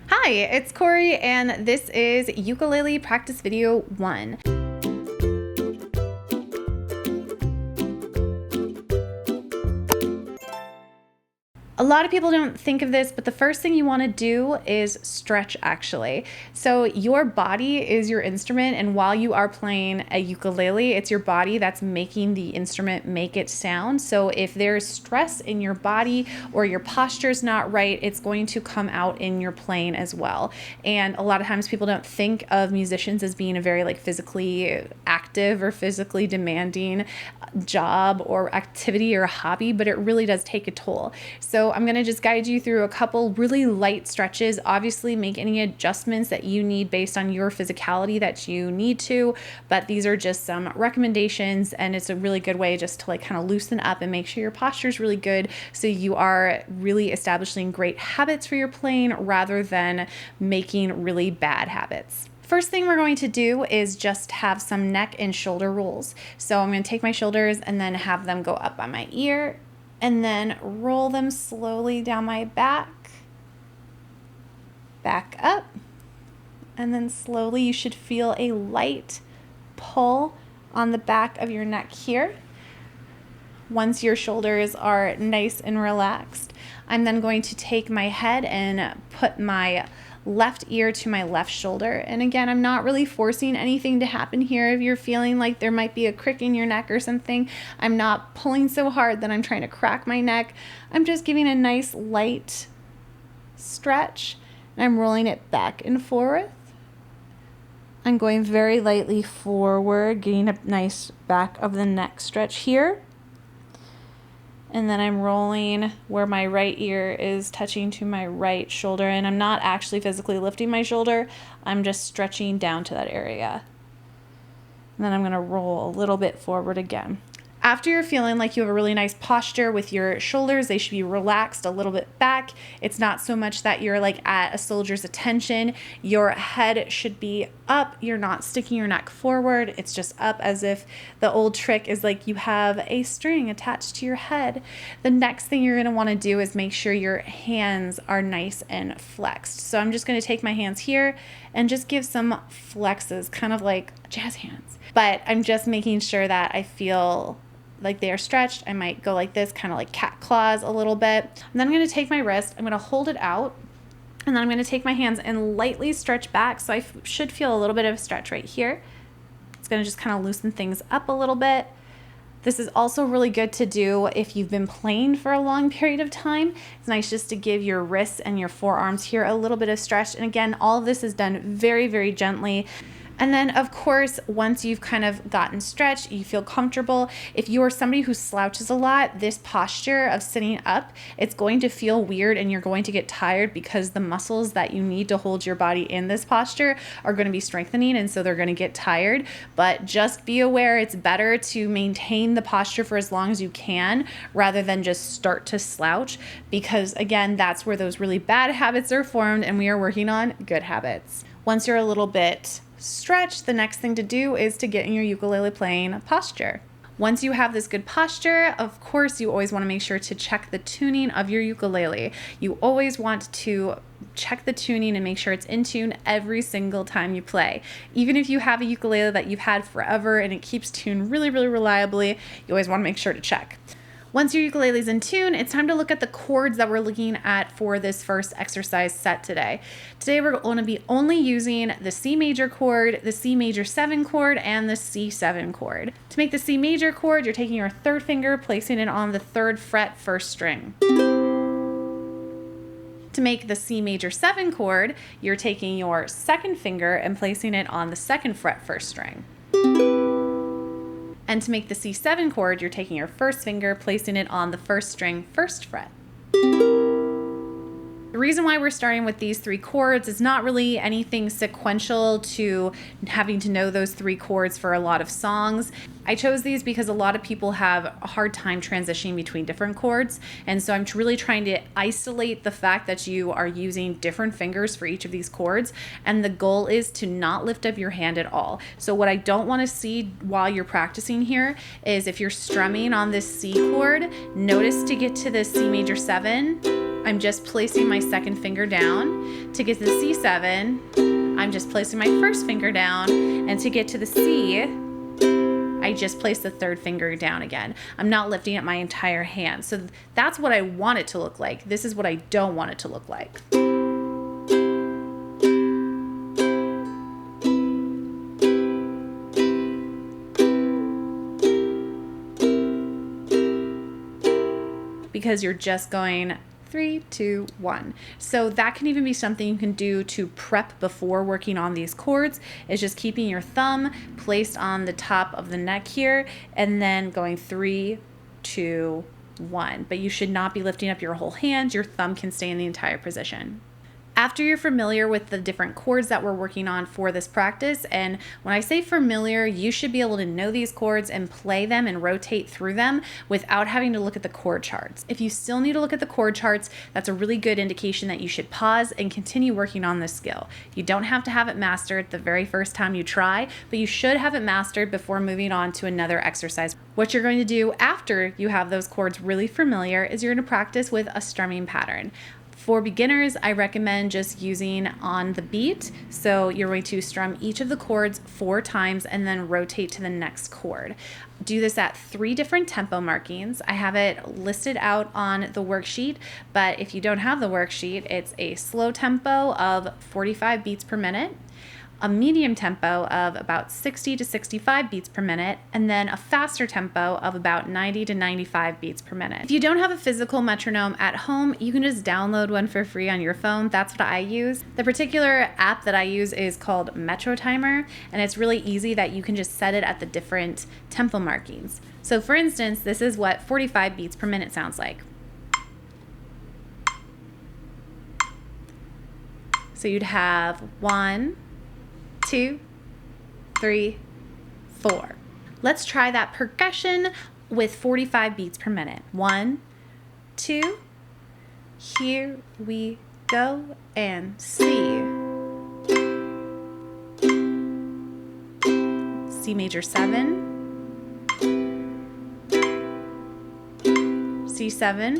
Hi, it's Cory, and this is Ukulele Practice Video 1. A lot of people don't think of this, but the first thing you want to do is stretch, actually. So your body is your instrument, and while you are playing a ukulele, it's your body that's making the instrument make it sound. So if there's stress in your body or your posture's not right, it's going to come out in your playing as well. And a lot of times people don't think of musicians as being a very physically active or physically demanding job or activity or hobby, but it really does take a toll. So I'm going to just guide you through a couple really light stretches. Obviously, make any adjustments that you need based on your physicality that you need to, but these are just some recommendations, and it's a really good way just to kind of loosen up and make sure your posture is really good so you are really establishing great habits for your playing rather than making really bad habits. First thing we're going to do is just have some neck and shoulder rolls. So I'm going to take my shoulders and then have them go up by my ear and then roll them slowly down my back up, and then slowly you should feel a light pull on the back of your neck here. Once your shoulders are nice and relaxed, I'm then going to take my head and put my left ear to my left shoulder. And again, I'm not really forcing anything to happen here. If you're feeling like there might be a crick in your neck or something, I'm not pulling so hard that I'm trying to crack my neck. I'm just giving a nice light stretch, and I'm rolling it back and forth. I'm going very lightly forward, getting a nice back of the neck stretch here. And then I'm rolling where my right ear is touching to my right shoulder, and I'm not actually physically lifting my shoulder. I'm just stretching down to that area. And then I'm going to roll a little bit forward again. After you're feeling like you have a really nice posture with your shoulders, they should be relaxed a little bit back. It's not so much that you're at a soldier's attention. Your head should be up. You're not sticking your neck forward. It's just up, as if the old trick is you have a string attached to your head. The next thing you're going to want to do is make sure your hands are nice and flexed. So I'm just going to take my hands here and just give some flexes, kind of like jazz hands. But I'm just making sure that I feel like they are stretched. I might go like this, kind of like cat claws a little bit. And then I'm going to take my wrist, I'm going to hold it out, and then I'm going to take my hands and lightly stretch back. So I should feel a little bit of a stretch right here. It's going to just kind of loosen things up a little bit. This is also really good to do if you've been playing for a long period of time. It's nice just to give your wrists and your forearms here a little bit of stretch. And again, all of this is done very, very gently. And then, of course, once you've kind of gotten stretched, you feel comfortable. If you are somebody who slouches a lot, this posture of sitting up, it's going to feel weird and you're going to get tired because the muscles that you need to hold your body in this posture are going to be strengthening, and so they're going to get tired. But just be aware, it's better to maintain the posture for as long as you can rather than just start to slouch, because again, that's where those really bad habits are formed, and we are working on good habits. Once you're a little bit stretched, the next thing to do is to get in your ukulele playing posture. Once you have this good posture, of course, you always want to make sure to check the tuning of your ukulele. You always want to check the tuning and make sure it's in tune every single time you play. Even if you have a ukulele that you've had forever and it keeps tune really, really reliably, you always want to make sure to check. Once your ukulele is in tune, it's time to look at the chords that we're looking at for this first exercise set today. Today we're going to be only using the C major chord, the C major 7 chord, and the C7 chord. To make the C major chord, you're taking your third finger, placing it on the 3rd fret, 1st string. To make the C major 7 chord, you're taking your 2nd finger and placing it on the 2nd fret, 1st string. And to make the C7 chord, you're taking your 1st finger, placing it on the 1st string, 1st fret. The reason why we're starting with these 3 chords is not really anything sequential to having to know those 3 chords for a lot of songs. I chose these because a lot of people have a hard time transitioning between different chords. And so I'm really trying to isolate the fact that you are using different fingers for each of these chords. And the goal is to not lift up your hand at all. So what I don't want to see while you're practicing here is if you're strumming on this C chord, notice to get to the C major 7, I'm just placing my second finger down. To get to the C7, I'm just placing my first finger down. And to get to the C, I just place the third finger down again. I'm not lifting up my entire hand. So that's what I want it to look like. This is what I don't want it to look like. Because you're just going 3, 2, 1. So that can even be something you can do to prep before working on these chords, is just keeping your thumb placed on the top of the neck here and then going 3, 2, 1. But you should not be lifting up your whole hand. Your thumb can stay in the entire position. After you're familiar with the different chords that we're working on for this practice, and when I say familiar, you should be able to know these chords and play them and rotate through them without having to look at the chord charts. If you still need to look at the chord charts, that's a really good indication that you should pause and continue working on this skill. You don't have to have it mastered the very first time you try, but you should have it mastered before moving on to another exercise. What you're going to do after you have those chords really familiar is you're going to practice with a strumming pattern. For beginners, I recommend just using on the beat. So you're going to strum each of the chords 4 times and then rotate to the next chord. Do this at 3 different tempo markings. I have it listed out on the worksheet, but if you don't have the worksheet, it's a slow tempo of 45 beats per minute, a medium tempo of about 60 to 65 beats per minute, and then a faster tempo of about 90 to 95 beats per minute. If you don't have a physical metronome at home, you can just download one for free on your phone. That's what I use. The particular app that I use is called Metro Timer, and it's really easy that you can just set it at the different tempo markings. So for instance, this is what 45 beats per minute sounds like. So you'd have 1, 2, 3, 4. Let's try that percussion with 45 beats per minute. 1, 2, here we go, and C. C major 7, C7,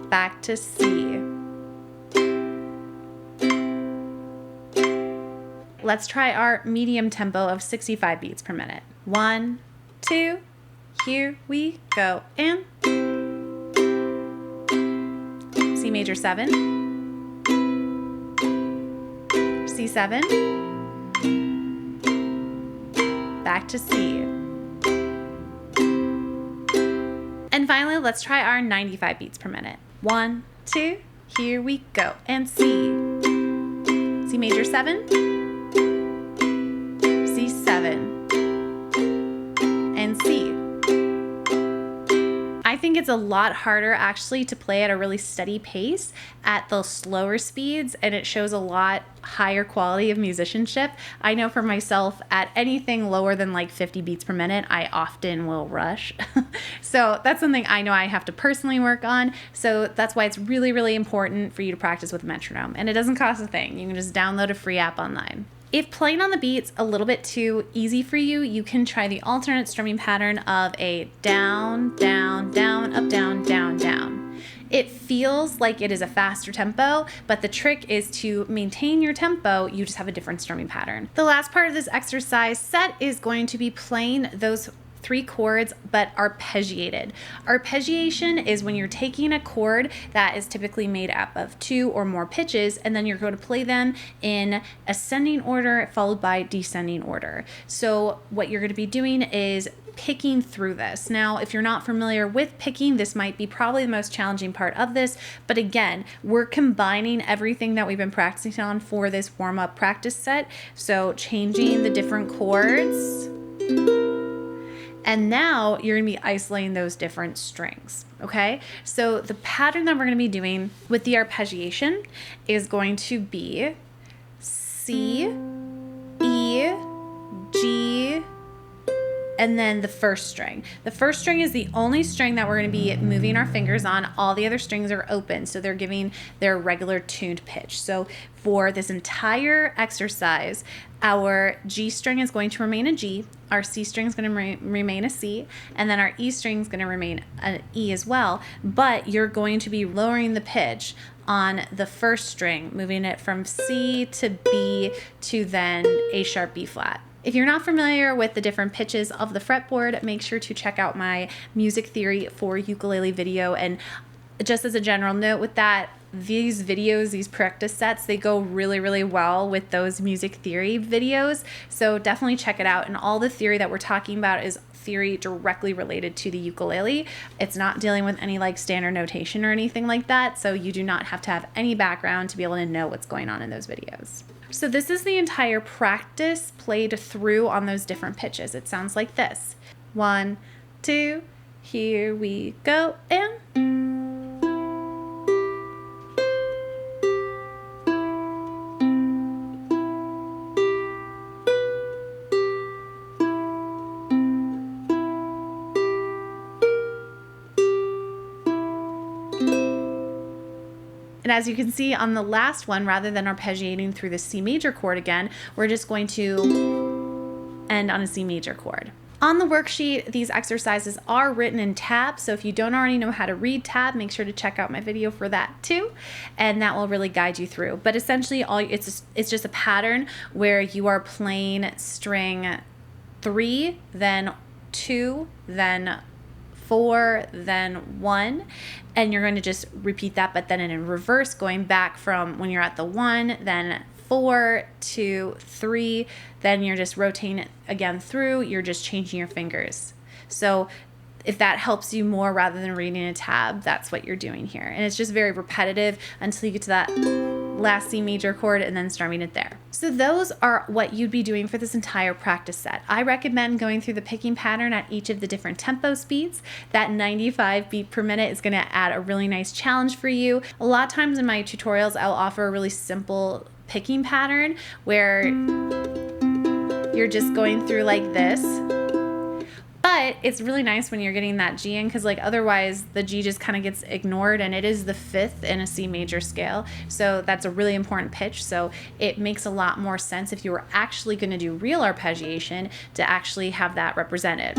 back to C. Let's try our medium tempo of 65 beats per minute. 1, 2, here we go, and C major 7, C7, back to C. And finally, let's try our 95 beats per minute. 1, 2, here we go, and C. C major 7, C7, and C. I think it's a lot harder actually to play at a really steady pace at the slower speeds, and it shows a lot higher quality of musicianship. I know for myself, at anything lower than like 50 beats per minute, I often will rush. So that's something I know I have to personally work on. So that's why it's really, really important for you to practice with a metronome. And it doesn't cost a thing. You can just download a free app online. If playing on the beat's a little bit too easy for you, you can try the alternate strumming pattern of a down, down, down, up, down, down, down. It feels like it is a faster tempo, but the trick is to maintain your tempo, you just have a different strumming pattern. The last part of this exercise set is going to be playing those 3 chords, but arpeggiated. Arpeggiation is when you're taking a chord that is typically made up of 2 or more pitches, and then you're going to play them in ascending order followed by descending order. So what you're going to be doing is picking through this. Now, if you're not familiar with picking, this might be probably the most challenging part of this, but again, we're combining everything that we've been practicing on for this warm-up practice set. So changing the different chords, and now you're gonna be isolating those different strings, okay? So the pattern that we're gonna be doing with the arpeggiation is going to be C, G, and then the first string. The first string is the only string that we're going to be moving our fingers on. All the other strings are open, so they're giving their regular tuned pitch. So for this entire exercise, our G string is going to remain a G, our C string is going to remain a C, and then our E string is going to remain an E as well, but you're going to be lowering the pitch on the first string, moving it from C to B to then A sharp, B flat. If you're not familiar with the different pitches of the fretboard, make sure to check out my music theory for ukulele video. And just as a general note with that, these videos, these practice sets, they go really, really well with those music theory videos. So definitely check it out. And all the theory that we're talking about is theory directly related to the ukulele. It's not dealing with any like standard notation or anything like that. So you do not have to have any background to be able to know what's going on in those videos. So this is the entire practice played through on those different pitches. It sounds like this. 1, 2, here we go, and And as you can see on the last one, rather than arpeggiating through the C major chord again, we're just going to end on a C major chord. On the worksheet, these exercises are written in tab, so if you don't already know how to read tab, make sure to check out my video for that too, and that will really guide you through. But essentially, it's just a pattern where you are playing string 3, then 2, then 4, then 1, and you're going to just repeat that, but then in reverse, going back from when you're at the 1, then 4, 2, 3, then you're just rotating it again through, you're just changing your fingers. So if that helps you more rather than reading a tab, that's what you're doing here. And it's just very repetitive until you get to that last C major chord and then strumming it there. So those are what you'd be doing for this entire practice set. I recommend going through the picking pattern at each of the different tempo speeds. That 95 beat per minute is going to add a really nice challenge for you. A lot of times in my tutorials, I'll offer a really simple picking pattern where you're just going through like this. But it's really nice when you're getting that G in, because like otherwise the G just kind of gets ignored, and it is the 5th in a C major scale. So that's a really important pitch. So it makes a lot more sense if you were actually going to do real arpeggiation to actually have that represented.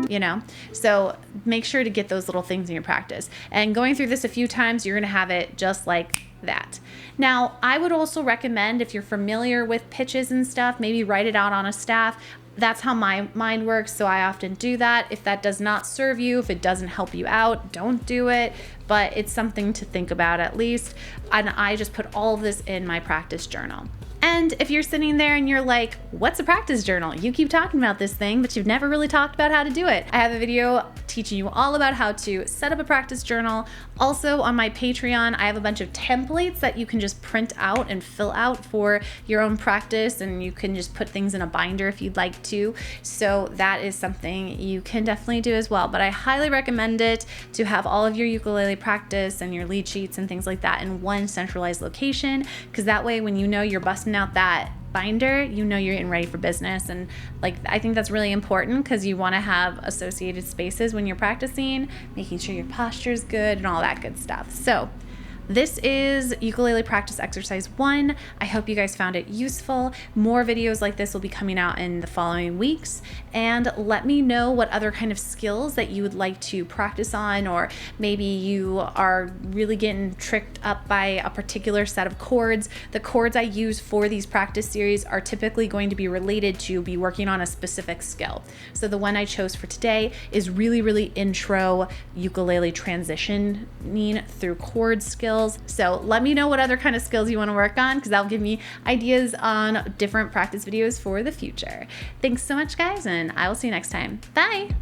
You know, so make sure to get those little things in your practice. And going through this a few times, you're going to have it just like that. Now, I would also recommend, if you're familiar with pitches and stuff, maybe write it out on a staff. That's how my mind works, so I often do that. If that does not serve you, if it doesn't help you out, don't do it, but it's something to think about at least. And I just put all of this in my practice journal. And if you're sitting there and you're like, what's a practice journal? You keep talking about this thing, but you've never really talked about how to do it. I have a video teaching you all about how to set up a practice journal. Also on my Patreon, I have a bunch of templates that you can just print out and fill out for your own practice, and you can just put things in a binder if you'd like to. So that is something you can definitely do as well. But I highly recommend it to have all of your ukulele practice and your lead sheets and things like that in one centralized location, because that way when you know you're busting out that binder, you know you're getting ready for business. And like, I think that's really important, because you want to have associated spaces when you're practicing, making sure your posture is good and all that good stuff. So this is ukulele practice exercise 1. I hope you guys found it useful. More videos like this will be coming out in the following weeks. And let me know what other kind of skills that you would like to practice on, or maybe you are really getting tricked up by a particular set of chords. The chords I use for these practice series are typically going to be related to be working on a specific skill. So the one I chose for today is really, really intro ukulele transitioning through chord skills. So let me know what other kind of skills you want to work on, because that'll give me ideas on different practice videos for the future. Thanks so much, guys, and I will see you next time. Bye.